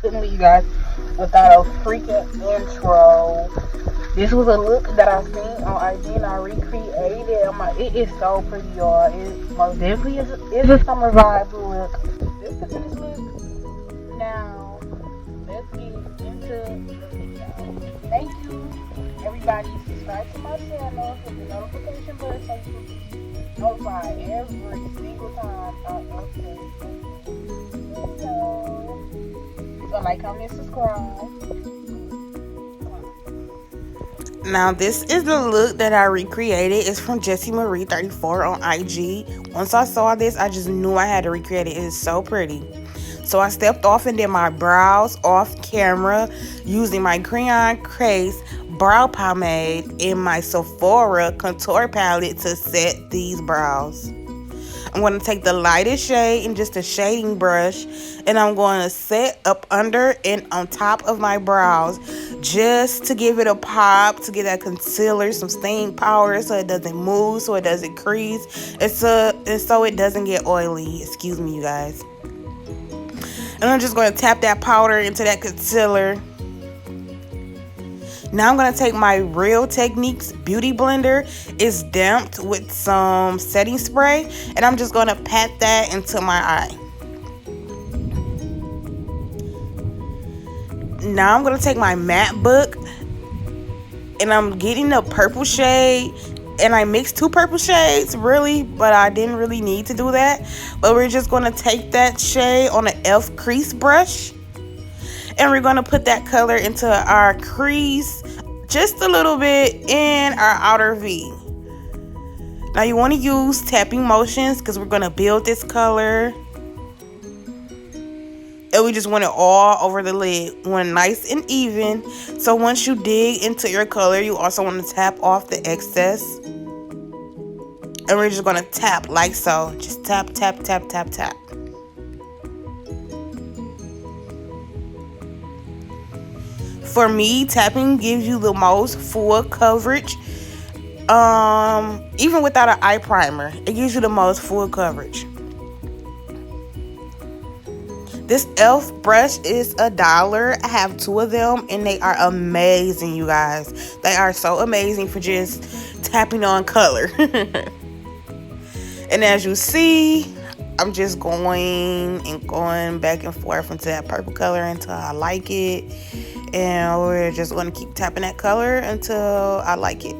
couldn't leave you guys without a freaking intro. This was a look that I seen on IG and I recreated it. I'm like, it is so pretty, y'all. It most definitely is a summer vibe look. This is this look. Now, let's get into the video. Thank you, everybody. Subscribe to my channel, hit the notification button so you can be notified every single time I upload a video. So, like, comment, subscribe. Now, this is the look that I recreated. It's from Jessie Marie 34 on IG. Once I saw this, I just knew I had to recreate it. It is so pretty. So I stepped off and did my brows off camera using my crayon crease brow pomade in my Sephora contour palette to set these brows. I'm going to take the lightest shade and just a shading brush, and I'm going to set up under and on top of my brows just to give it a pop, to get that concealer, some staying power so it doesn't move, so it doesn't crease, and so it doesn't get oily. Excuse me, you guys. And I'm just going to tap that powder into that concealer. Now I'm going to take my Real Techniques Beauty Blender. It's damped with some setting spray. And I'm just going to pat that into my eye. Now I'm going to take my matte book. And I'm getting the purple shade. And I mixed two purple shades, really. But I didn't really need to do that. But we're just going to take that shade on an e.l.f. crease brush. And we're going to put that color into our crease just a little bit in our outer V. Now you want to use tapping motions because we're going to build this color. And we just want it all over the lid. We want it nice and even. So once you dig into your color, you also want to tap off the excess. And we're just going to tap like so. Just tap, tap, tap, tap, tap. For me, tapping gives you the most full coverage. Even without an eye primer, it gives you the most full coverage. This e.l.f. brush is $1. I have two of them and they are amazing, you guys. They are so amazing for just tapping on color. And as you see, I'm just going back and forth into that purple color until I like it. And we're just going to keep tapping that color until I like it.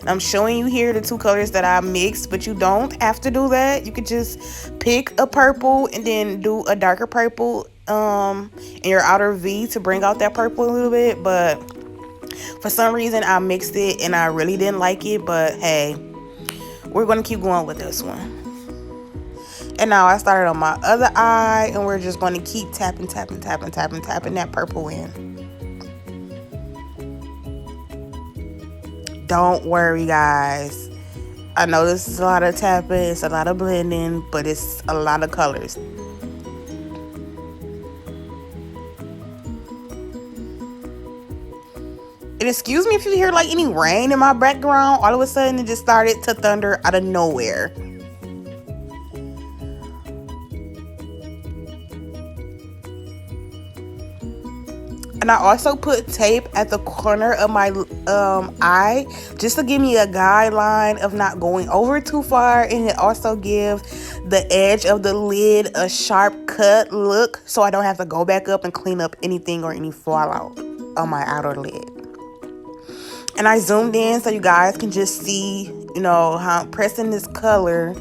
I'm showing you here the two colors that I mixed, but you don't have to do that. You could just pick a purple and then do a darker purple in your outer V to bring out that purple a little bit. But for some reason, I mixed it and I really didn't like it. But hey, we're going to keep going with this one. And now I started on my other eye, and we're just going to keep tapping, tapping, tapping, tapping, tapping that purple in. Don't worry, guys. I know this is a lot of tapping, it's a lot of blending, but it's a lot of colors. And excuse me if you hear like any rain in my background. All of a sudden, it just started to thunder out of nowhere. And I also put tape at the corner of my eye just to give me a guideline of not going over too far. And it also gives the edge of the lid a sharp cut look so I don't have to go back up and clean up anything or any fallout on my outer lid. And I zoomed in so you guys can just see, you know, how I'm pressing this color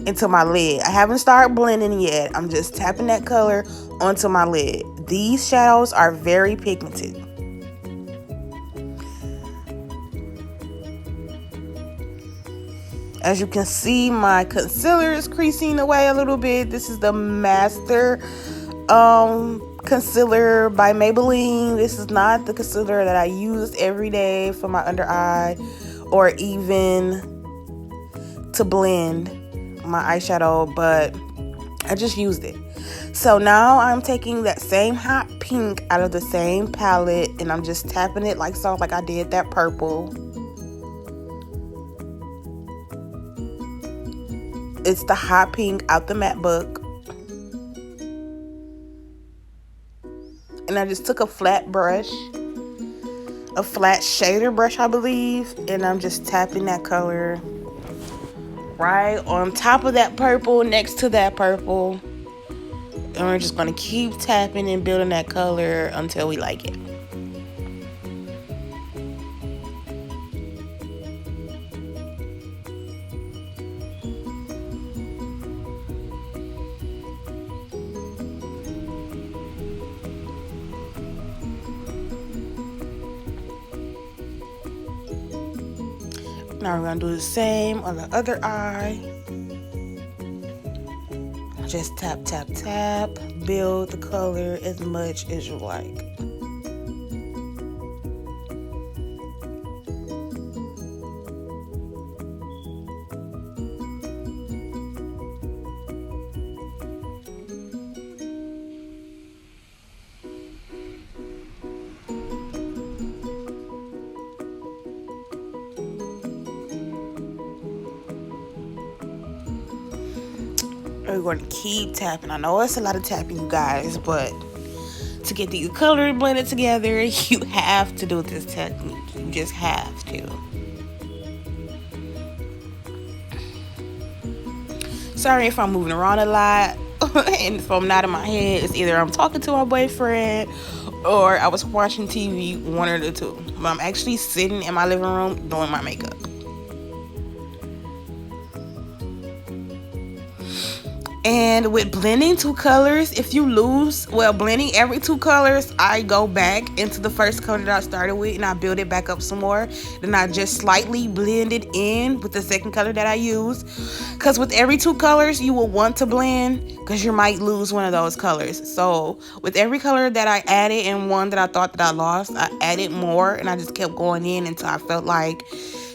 into my lid. I haven't started blending yet. I'm just tapping that color onto my lid. These shadows are very pigmented. As you can see, my concealer is creasing away a little bit. This is the Master concealer by Maybelline. This is not the concealer that I use every day for my under eye or even to blend my eyeshadow, but I just used it. So now I'm taking that same hot pink out of the same palette and I'm just tapping it like so, like I did that purple. It's the hot pink out the matte book. And I just took a flat brush, a flat shader brush, I believe, and I'm just tapping that color right on top of that purple, next to that purple. And we're just going to keep tapping and building that color until we like it. Now we're going to do the same on the other eye. Just tap, tap, tap. Build the color as much as you like. We're going to keep tapping. I know it's a lot of tapping, you guys, but to get these colors blended together, you have to do this technique. You just have to. Sorry if I'm moving around a lot and if I'm not in my head. It's either I'm talking to my boyfriend or I was watching TV, one or the two. But I'm actually sitting in my living room doing my makeup. And with blending two colors, if you lose, blending every two colors, I go back into the first color that I started with and I build it back up some more. Then I just slightly blend it in with the second color that I use. Because with every two colors, you will want to blend because you might lose one of those colors. So with every color that I added and one that I thought that I lost, I added more and I just kept going in until I felt like,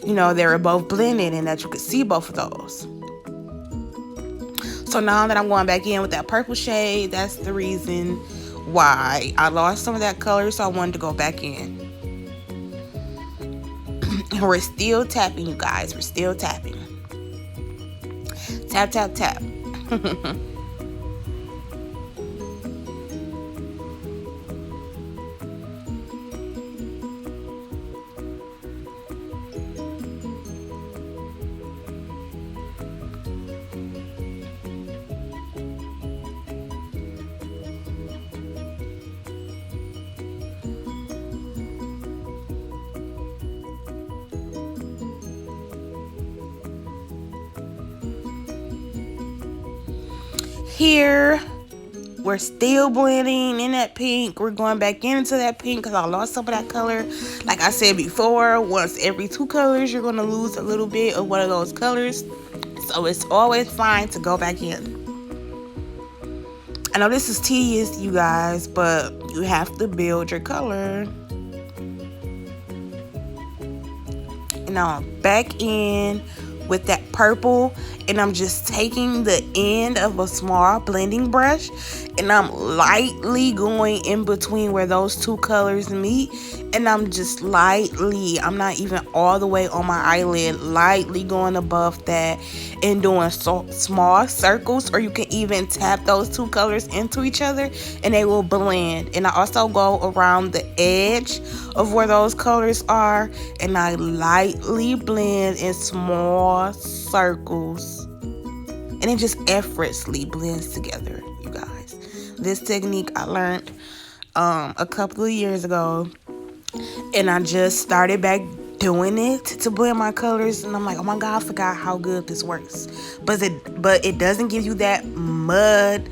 they were both blended and that you could see both of those. So now that I'm going back in with that purple shade, that's the reason why I lost some of that color, so I wanted to go back in. And we're still tapping, you guys. We're still tapping. Tap, tap, tap. Here, we're still blending in that pink. We're going back into that pink because I lost some of that color. Like I said before, once every two colors, you're going to lose a little bit of one of those colors. So it's always fine to go back in. I know this is tedious, you guys, but you have to build your color. And now I'm back in with that purple, and I'm just taking the end of a small blending brush and I'm lightly going in between where those two colors meet, and I'm just lightly, I'm not even all the way on my eyelid, lightly going above that and doing small circles, or you can even tap those two colors into each other and they will blend. And I also go around the edge of where those colors are and I lightly blend in small circles, and it just effortlessly blends together, you guys. This technique I learned a couple of years ago, and I just started back doing it to blend my colors, and I'm like, oh my god, I forgot how good this works. But it doesn't give you that muddy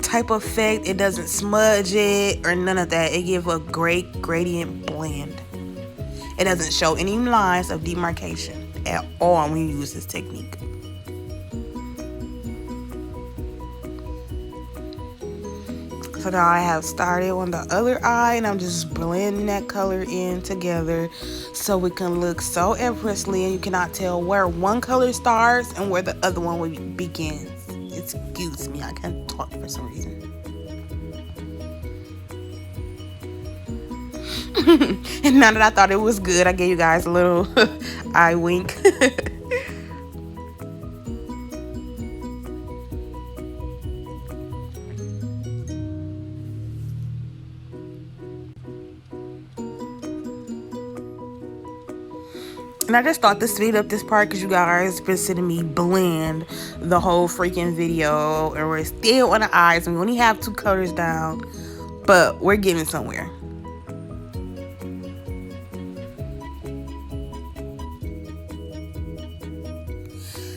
type of effect. It doesn't smudge it or none of that. It gives a great gradient blend. It doesn't show any lines of demarcation at all when you use this technique. So now I have started on the other eye, and I'm just blending that color in together so it can look so effortlessly, and you cannot tell where one color starts and where the other one begins. Excuse me, I can't talk for some reason. And now that I thought it was good, I gave you guys a little eye wink. And I just thought to speed up this part because you guys been sitting me blend the whole freaking video, and we're still on the eyes, and we only have 2 colors down, but we're getting somewhere.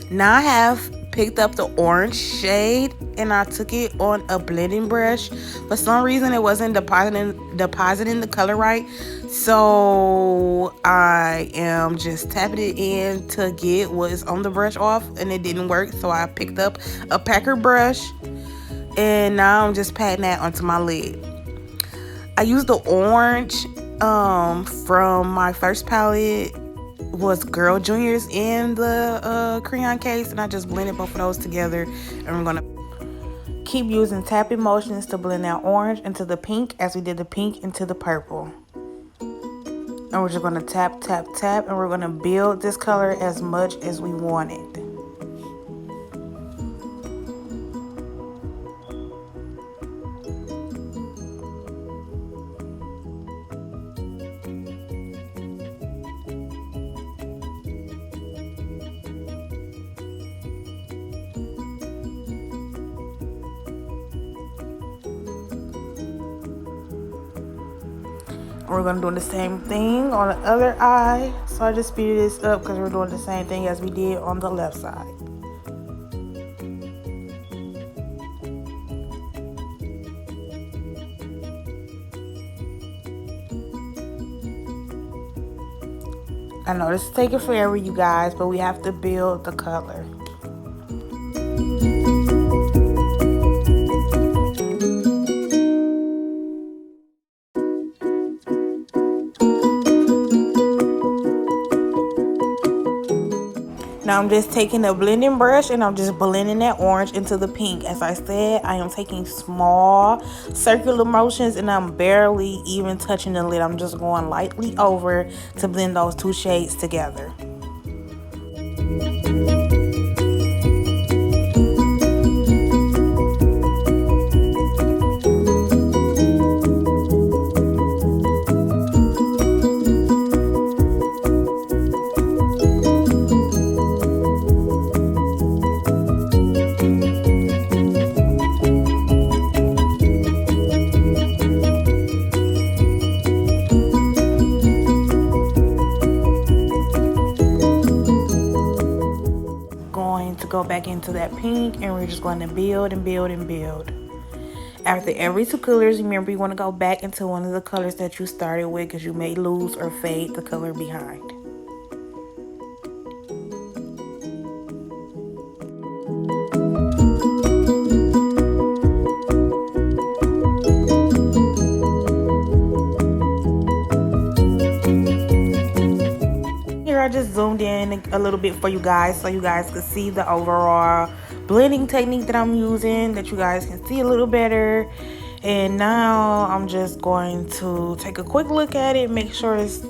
Now I have picked up the orange shade and I took it on a blending brush. For some reason it wasn't depositing the color right, so I am just tapping it in to get what's on the brush off, and it didn't work, so I picked up a packer brush and now I'm just patting that onto my lid. I used the orange from my first palette, was Girl Juniors in the crayon case, and I just blended both of those together, and we're gonna keep using tapping motions to blend that orange into the pink as we did the pink into the purple. And we're just gonna tap, tap, tap, and we're gonna build this color as much as we want it. We're gonna do the same thing on the other eye. So I just speeded this up because we're doing the same thing as we did on the left side. I know this is taking forever, you guys, but we have to build the color. Now I'm just taking a blending brush and I'm just blending that orange into the pink. As I said, I am taking small circular motions and I'm barely even touching the lid. I'm just going lightly over to blend those 2 shades together. Go back into that pink, and we're just going to build and build and build. After every 2 colors, remember you want to go back into one of the colors that you started with, because you may lose or fade the color behind. I just zoomed in a little bit for you guys so you guys could see the overall blending technique that I'm using, that you guys can see a little better. And now I'm just going to take a quick look at it, make sure it's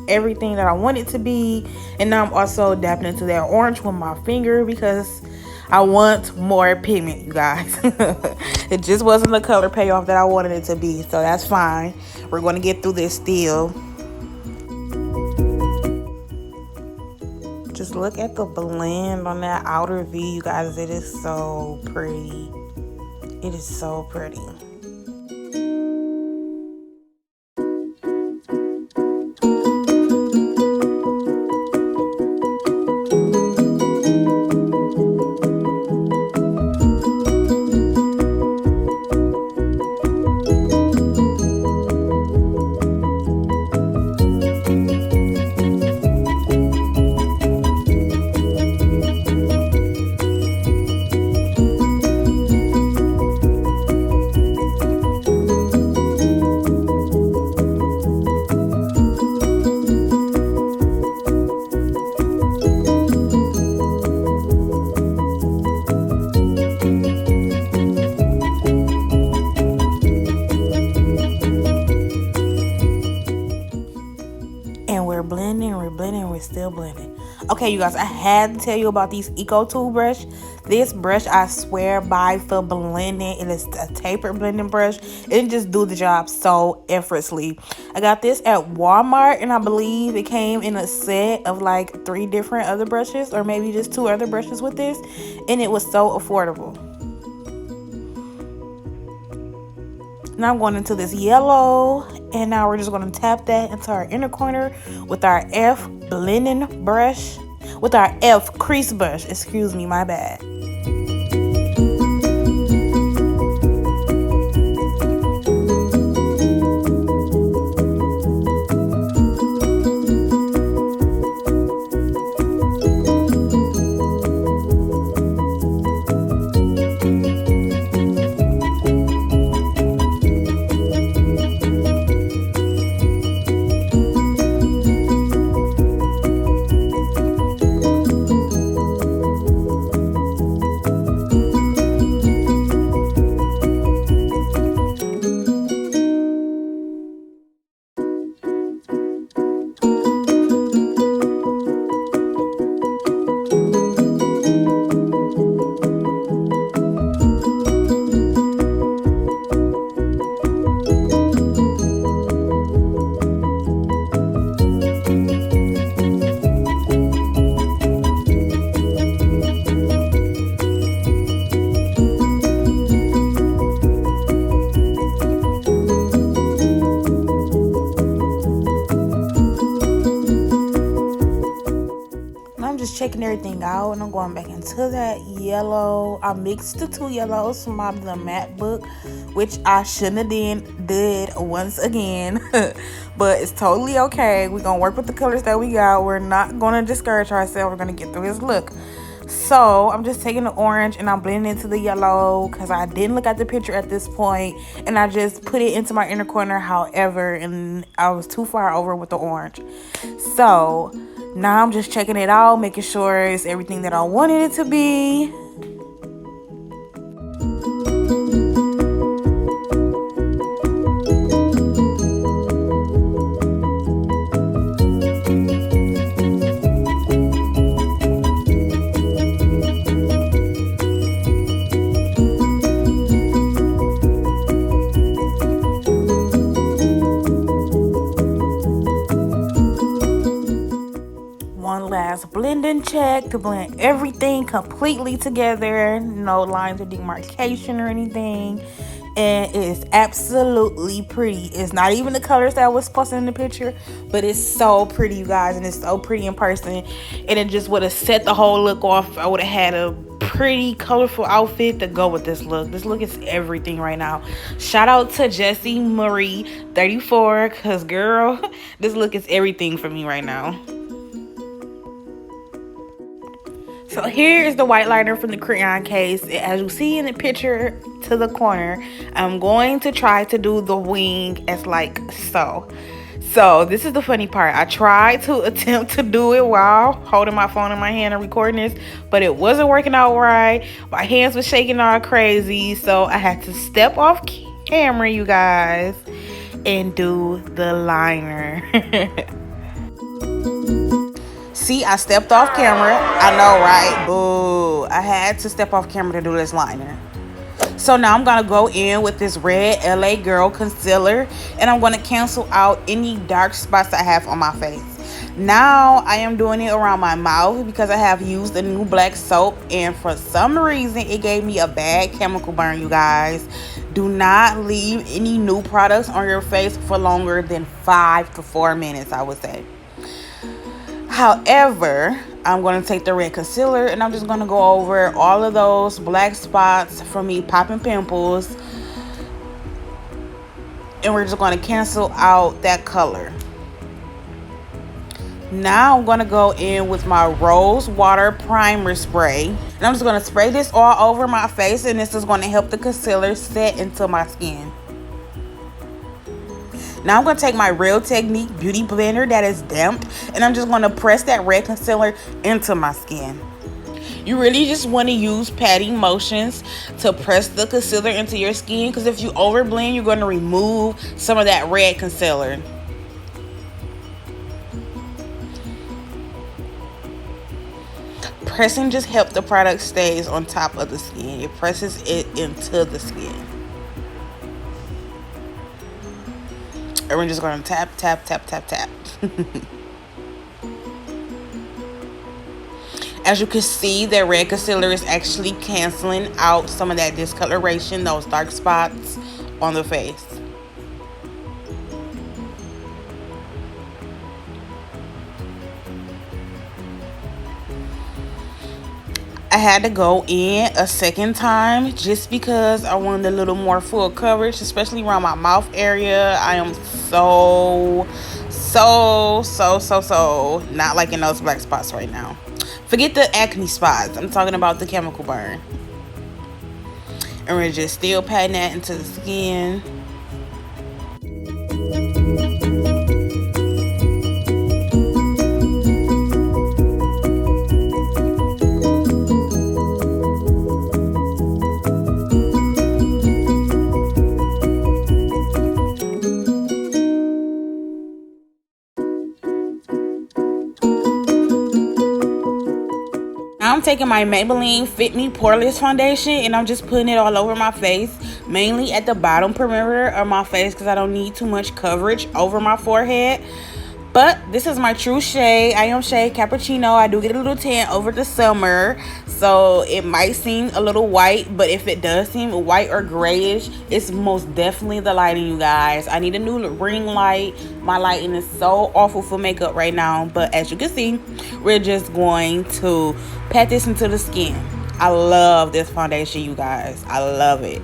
everything that I want it to be. And now I'm also dabbing into that orange with my finger because I want more pigment, you guys. It just wasn't the color payoff that I wanted it to be, so that's fine. We're going to get through this still. Just look at the blend on that outer V, you guys. It is so pretty. It is so pretty. We're blending, we're still blending. Okay, you guys, I had to tell you about these Eco Toothbrush. This brush I swear by for blending. It is a tapered blending brush. It just do the job so effortlessly. I got this at Walmart, and I believe it came in a set of like 3 different other brushes, or maybe just 2 other brushes with this, and it was so affordable. Now I'm going into this yellow, and now we're just going to tap that into our inner corner with our F blending brush, with our F crease brush, excuse me, my bad. Checking everything out, and I'm going back into that yellow. I mixed the 2 yellows from the matte book, which I shouldn't have did once again. But it's totally okay. We're gonna work with the colors that we got. We're not gonna discourage ourselves. We're gonna get through this look. So I'm just taking the orange and I'm blending into the yellow because I didn't look at the picture at this point, and I just put it into my inner corner. However, and I was too far over with the orange. So now I'm just checking it out, making sure it's everything that I wanted it to be. Blending check to blend everything completely together, no lines of demarcation or anything, and it is absolutely pretty. It's not even the colors that was posted in the picture, but it's so pretty, you guys, and it's so pretty in person, and it just would have set the whole look off. I would have had a pretty colorful outfit to go with this look. This look is everything right now. Shout out to Jessie Marie 34, because girl, this look is everything for me right now. So here is the white liner from the crayon case. As you see in the picture to the corner, I'm going to try to do the wing as like so. So this is the funny part. I tried to attempt to do it while holding my phone in my hand and recording this, but it wasn't working out right. My hands were shaking all crazy, so I had to step off camera, you guys, and do the liner. See, I stepped off camera. I know, right? Boo. I had to step off camera to do this liner. So now I'm going to go in with this red LA Girl concealer, and I'm going to cancel out any dark spots I have on my face. Now I am doing it around my mouth because I have used the new black soap, and for some reason it gave me a bad chemical burn, you guys. Do not leave any new products on your face for longer than 5 to 4 minutes, I would say. However, I'm going to take the red concealer and I'm just going to go over all of those black spots from me popping pimples. And we're just going to cancel out that color. Now I'm going to go in with my Rose Water Primer Spray. And I'm just going to spray this all over my face, and this is going to help the concealer set into my skin. Now I'm going to take my Real Technique Beauty Blender that is damped, and I'm just going to press that red concealer into my skin. You really just want to use patting motions to press the concealer into your skin, because if you overblend, you're going to remove some of that red concealer. pressing just helps the product stays on top of the skin. It presses it into the skin. And we're just going to tap, tap, tap, tap, tap. As you can see, that red concealer is actually canceling out some of that discoloration, those dark spots on the face. I had to go in a second time just because I wanted a little more full coverage, especially around my mouth area. I am so not liking those black spots right now. Forget the acne spots. I'm talking about the chemical burn. And we're just still patting that into the skin. I'm taking my Maybelline Fit Me Poreless Foundation and I'm just putting it all over my face, mainly at the bottom perimeter of my face because I don't need too much coverage over my forehead. But this is my true shade. I am shade Cappuccino. I do get a little tan over the summer, so it might seem a little white, but if it does seem white or grayish, it's most definitely the lighting, you guys. I need a new ring light. My lighting is so awful for makeup right now, but as you can see, we're just going to pat this into the skin. I love this foundation, you guys. I love it.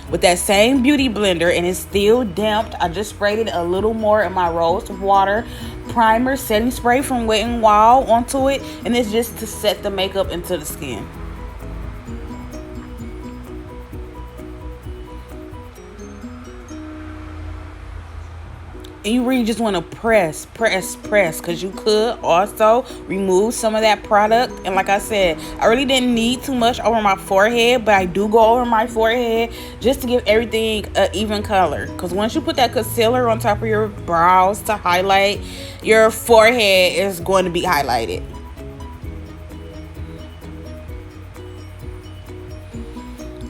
With that same beauty blender, and it's still damped, I just sprayed it a little more in my rose water primer setting spray from Wet n Wild onto it, and it's just to set the makeup into the skin. And you really just want to press, because you could also remove some of that product. And like I said, I really didn't need too much over my forehead, but I do go over my forehead just to give everything an even color. Because once you put that concealer on top of your brows to highlight, your forehead is going to be highlighted.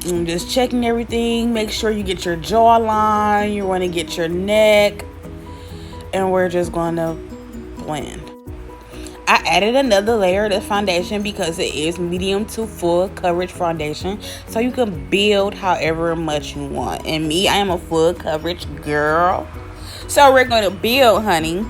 I'm just checking everything. Make sure you get your jawline. You want to get your neck. And we're just going to blend. I added another layer of the foundation because it is medium to full coverage foundation, so you can build however much you want. And me, I am a full coverage girl, so we're going to build, honey.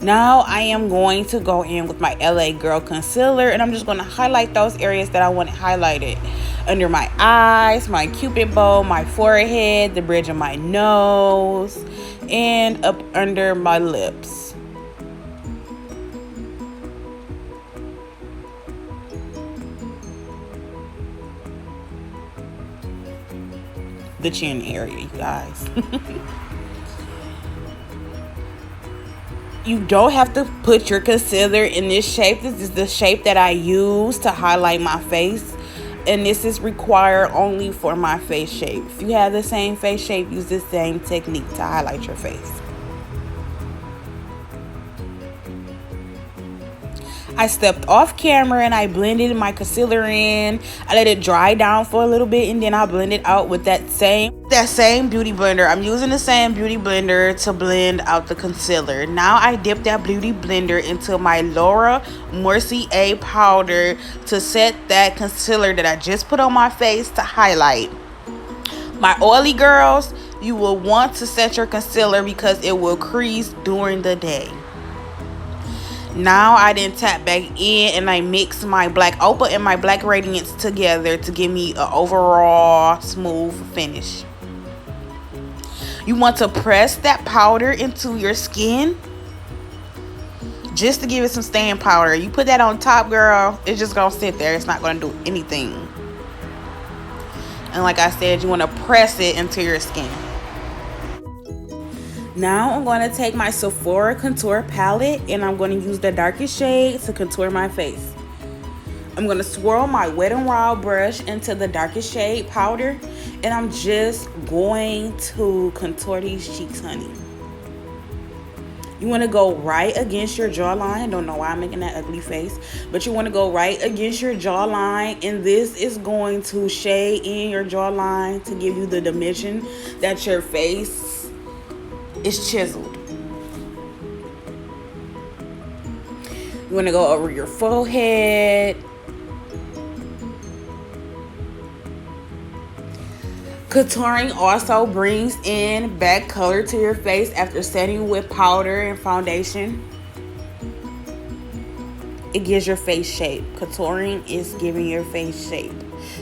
Now I am going to go in with my LA Girl concealer, and I'm just going to highlight those areas that I want highlighted. Under my eyes, my cupid bow, my forehead, the bridge of my nose, and up under my lips. The chin area, you guys. You don't have to put your concealer in this shape. This is the shape that I use to highlight my face. And this is required only for my face shape. If you have the same face shape, use the same technique to highlight your face. I stepped off camera and I blended my concealer in. I let it dry down for a little bit, and then I blend it out with that same beauty blender. I'm using the same beauty blender to blend out the concealer. Now I dip that beauty blender into my Laura Mercier powder to set that concealer that I just put on my face to highlight. My oily girls, you will want to set your concealer because it will crease during the day. Now I then tap back in and I mix my black opal and my black radiance together to give me an overall smooth finish. You want to press that powder into your skin just to give it some staying power. You put that on top, girl, it's just gonna sit there. It's not gonna do anything. And like I said, you want to press it into your skin. Now I'm going to take my Sephora contour palette and I'm going to use the darkest shade to contour my face. I'm going to swirl my Wet n Wild brush into the darkest shade powder, and I'm just going to contour these cheeks, honey. You want to go right against your jawline. I don't know why I'm making that ugly face, but you want to go right against your jawline, and this is going to shade in your jawline to give you the dimension that your face is chiseled. You want to go over your forehead. Contouring also brings in back color to your face after setting with powder and foundation. It gives your face shape. Contouring is giving your face shape.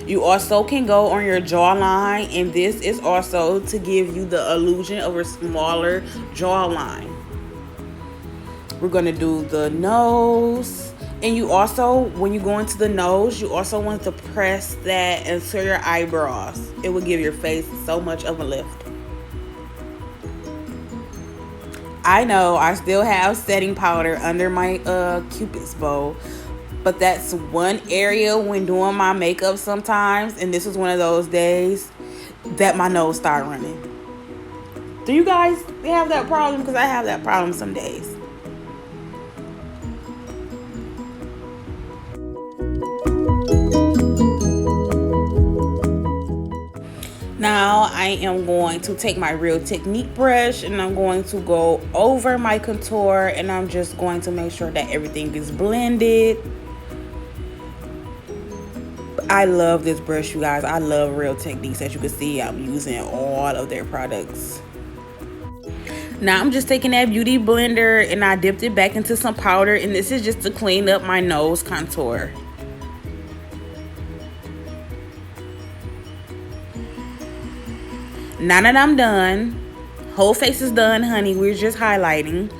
You also can go on your jawline, and this is also to give you the illusion of a smaller jawline. We're going to do the nose. And you also, when you go into the nose, you also want to press that into your eyebrows. It will give your face so much of a lift. I know I still have setting powder under my Cupid's bow, but that's one area when doing my makeup sometimes, and this is one of those days that my nose started running. Do you guys have that problem? Because I have that problem some days. Now I am going to take my Real Technique brush, and I'm going to go over my contour, and I'm just going to make sure that everything is blended. I love this brush, you guys. I love Real Techniques. As you can see, I'm using all of their products. Now I'm just taking that beauty blender, and I dipped it back into some powder, and this is just to clean up my nose contour. Now that I'm done, whole face is done, honey. We're just highlighting.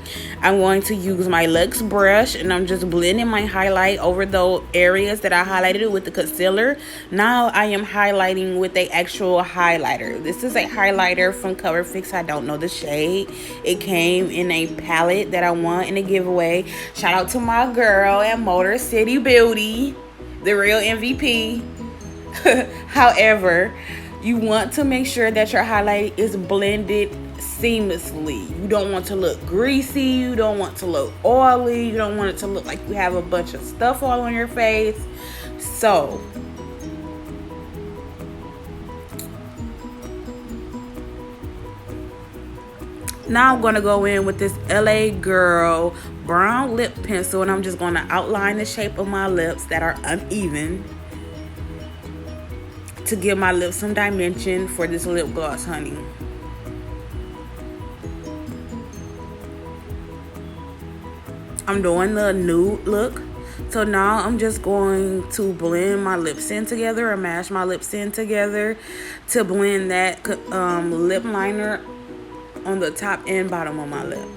I'm going to use my Luxe brush, and I'm just blending my highlight over those areas that I highlighted with the concealer. Now I am highlighting with the actual highlighter. This is a highlighter from Cover Fix. I don't know the shade. It came in a palette that I won in a giveaway. Shout out to my girl at Motor City Beauty, the real MVP. However, you want to make sure that your highlight is blended seamlessly. You don't want to look greasy. You don't want to look oily. You don't want it to look like you have a bunch of stuff all on your face. So, now I'm going to go in with this LA Girl brown lip pencil, and I'm just going to outline the shape of my lips that are uneven to give my lips some dimension for this lip gloss, honey. I'm doing the nude look. So now I'm just going to blend my lips in together, or mash my lips in together to blend that lip liner on the top and bottom of my lip.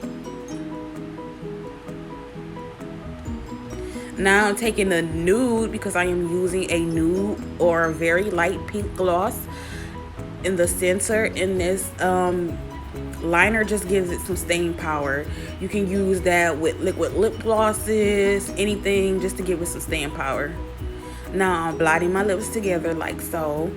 Now I'm taking the nude, because I am using a nude or a very light pink gloss in the center, and this liner just gives it some staying power. You can use that with liquid lip glosses, anything, just to give it some staying power. Now I'm blotting my lips together like so.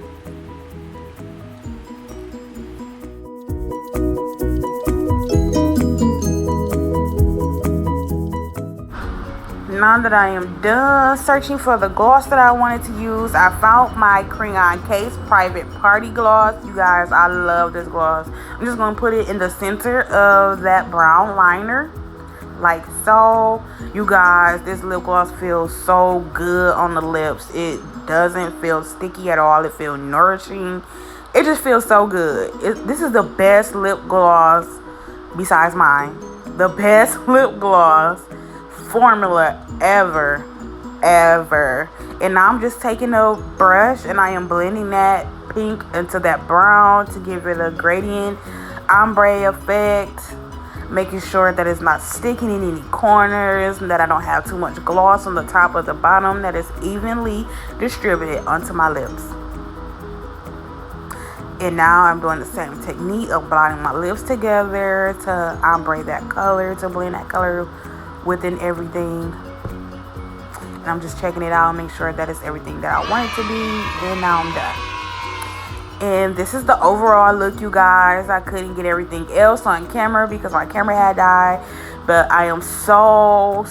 Now that I am done searching for the gloss that I wanted to use, I found my Crayon Case Private Party Gloss. You guys, I love this gloss. I'm just going to put it in the center of that brown liner, like so. You guys, this lip gloss feels so good on the lips. It doesn't feel sticky at all. It feels nourishing. It just feels so good. This is the best lip gloss, besides mine, the best lip gloss formula ever. And now I'm just taking a brush, and I am blending that pink into that brown to give it a gradient ombre effect, making sure that it's not sticking in any corners, and that I don't have too much gloss on the top or the bottom, that is evenly distributed onto my lips. And now I'm doing the same technique of blotting my lips together to ombre that color, to blend that color within everything. And I'm just checking it out, make sure that it's everything that I want it to be, and now I'm done. And this is the overall look, you guys. I couldn't get everything else on camera because my camera had died, but I am so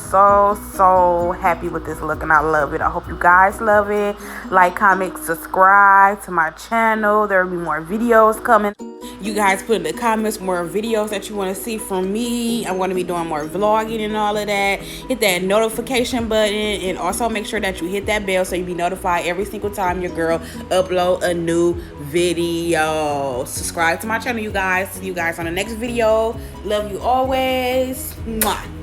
happy with this look, and I love it. I hope you guys love it. Like, comment, subscribe to my channel. There will be more videos coming. You guys put in the comments more videos that you want to see from me. I'm going to be doing more vlogging and all of that. Hit that notification button, and also make sure that you hit that bell so you be notified every single time your girl upload a new video. Subscribe to my channel, you guys. See you guys on the next video. Love you always. Mwah.